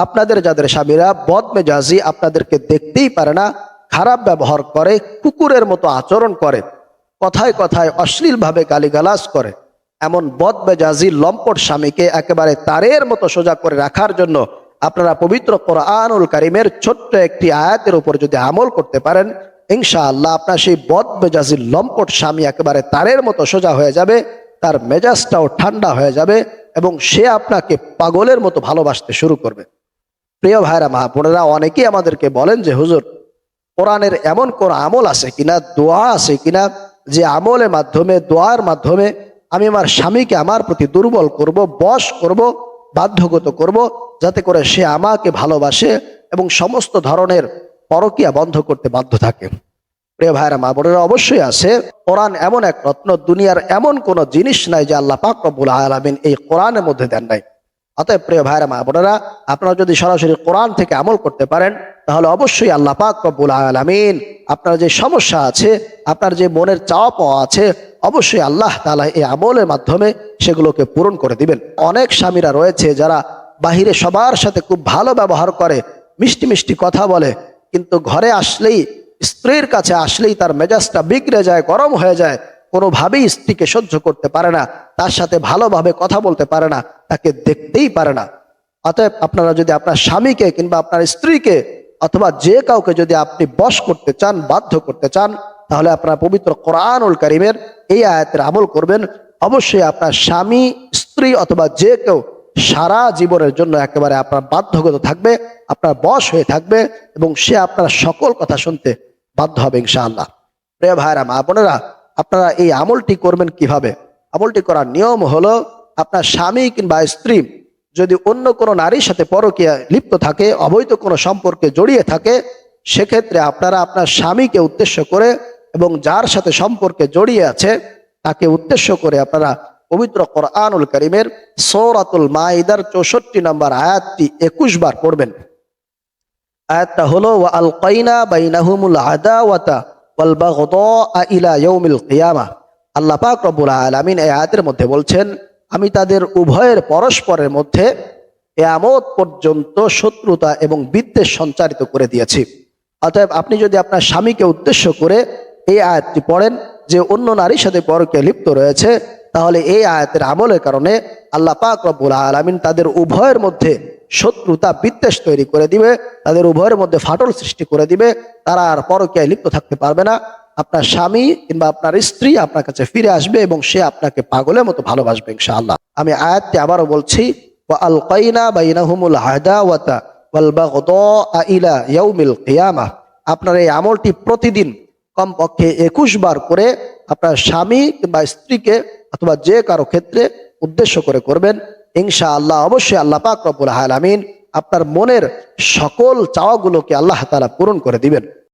আপনাদের যাদের স্বামীরা বদমেজাজি, আপনাদেরকে দেখতেই পারে না, খারাপ ব্যবহার করে, কুকুরের মতো আচরণ করে, কথায় কথায় অশ্লীলভাবে গালিগালাজ করে, এমন বদমেজাজি লম্পট স্বামীকে একেবারে তারের মতো সোজা করে রাখার জন্য আপনারা পবিত্র কোরআনুল কারীমের ছোট্ট একটি আয়াতের উপর যদি আমল করতে পারেন, ইনশাআল্লাহ আপনার সেই বদমেজাজি লম্পট স্বামী একেবারে তারের মতো সোজা হয়ে যাবে, তার মেজাজটাও ঠান্ডা হয়ে যাবে এবং সে আপনাকে পাগলের মতো ভালোবাসতে শুরু করবে। প্রিয় ভাইরা মা বোনেরা, অনেকেই আমাদেরকে বলেন যে হুজুর, কোরআনের এমন কোন আমল আছে কিনা, দোয়া আছে কিনা, যে আমলের মাধ্যমে, দোয়ার মাধ্যমে আমি আমার স্বামীকে আমার প্রতি দুর্বল করব, বশ করব, বাধ্যগত করব, যাতে করে সে আমাকে ভালোবাসে এবং সমস্ত ধরনের পরকীয়া বন্ধ করতে বাধ্য থাকে। প্রিয় ভাইরা মা বোনেরা, অবশ্যই আছে। কোরআন এমন এক রত্ন, দুনিয়ার এমন কোন জিনিস নাই যে আল্লাহ পাক রব্বুল আলামিন এই কোরআনের মধ্যে দেন নাই। অতএব প্রিয় ভাইরা মা বোনেরা, আপনারা যদি সরাসরি কোরআন থেকে আমল করতে পারেন, তাহলে অবশ্যই আল্লাহ পাক রব্বুল আলামিন আপনার যে সমস্যা আছে, আপনার যে মনের চাওয়া পাওয়া আছে, অবশ্যই আল্লাহ তাআলা এই আমলের মাধ্যমে সেগুলোকে পূরণ করে দিবেন। অনেক স্বামীরা রয়েছে যারা বাহিরে সবার সাথে খুব ভালো ব্যবহার করে, মিষ্টি মিষ্টি কথা বলে, কিন্তু ঘরে আসলেই, স্ত্রীর কাছে আসলেই তার মেজাজটা বিগড়ে যায়, গরম হয়ে যায়, কোনোভাবেই স্ত্রীকে সহ্য করতে পারে না, তার সাথে ভালোভাবে কথা বলতে পারে না, তাকে দেখতেই পারে না। অতএব আপনারা যদি আপনার স্বামীকে কিংবা আপনার স্ত্রীকে অথবা যে কাউকে যদি আপনি বশ করতে চান, বাধ্য করতে চান, তাহলে আপনার পবিত্র কোরআনুল কারীমের এই আয়াতের আমল করবেন। অবশ্যই আপনার স্বামী, স্ত্রী অথবা যে কেউ সারা জীবনের জন্য একেবারে আপনার বাধ্যগত থাকবে, আপনার বশ হয়ে থাকবে এবং সে আপনার সকল কথা শুনতে বাধ্য হবে ইনশাআল্লাহ। প্রিয় ভাইরা মা বোনেরা, আপনারা এই আমলটি করবেন কিভাবে? আমলটি করার নিয়ম হলো, আপনার স্বামী কিংবা স্ত্রী যদি অন্য কোনো নারীর সাথে পরকীয়া লিপ্ত থাকে, অবৈধ কোনো সম্পর্কে জড়িয়ে থাকে, সেক্ষেত্রে আপনারা আপনার স্বামীকে উদ্দেশ্য করে এবং যার সাথে সম্পর্কে জড়িয়ে আছে তাকে উদ্দেশ্য করে আপনারা পবিত্র কোরআনুল কারীমের সূরাতুল মাইদার 64 নম্বর আয়াতটি 21 বার পড়বেন। আয়াতটা হলো, ওয়া আলকাইনা বাইনাহুমুল আদাওয়াতা ওয়াল বাগদা ইলা ইয়াউমিল কিয়ামাহ। আল্লাহ পাক রব্বুল আলামিন এই আয়াতের মধ্যে বলছেন, আমি তাদের উভয়ের পরস্পরের মধ্যে কিয়ামত পর্যন্ত শত্রুতা এবং বিদ্বেষ সঞ্চারিত করে দিয়েছি। অতএব আপনি যদি আপনার স্বামীকে উদ্দেশ্য করে এই আয়াতটি পড়েন যে অন্য নারীর সাথে পরকীয়ায় লিপ্ত রয়েছে, তাহলে এই আয়াতের আমলের কারণে আল্লাহ পাক রব্বুল আলামিন তাদের উভয়ের মধ্যে শত্রুতা, বিদ্বেষ তৈরি করে দিবে, তাদের উভয়ের মধ্যে ফাটল সৃষ্টি করে দিবে, তারা আর পরকীয়ায় লিপ্ত থাকতে পারবে না। আপনার স্বামী কিংবা আপনার স্ত্রী আপনার কাছে ফিরে আসবে এবং সে আপনাকে পাগলের মতো ভালোবাসবে ইনশাআল্লাহ। আমি আয়াতটি আবারও বলছি, ওয়া আলকাইনা বাইনাহুমুল আদাওয়াতা ওয়াল বাগদা ইলা ইয়াউমিল কিয়ামাহ। আপনার এই আমলটি প্রতিদিন কমপক্ষে 21 বার করে আপনার স্বামী কিংবা স্ত্রীকে অথবা যে কারো ক্ষেত্রে উদ্দেশ্য করে করবেন ইনশাআল্লাহ। অবশ্যই আল্লাহ পাক রব্বুল আলামিন আপনার মনের সকল চাওয়াগুলোকে আল্লাহ তাআলা পূরণ করে দিবেন।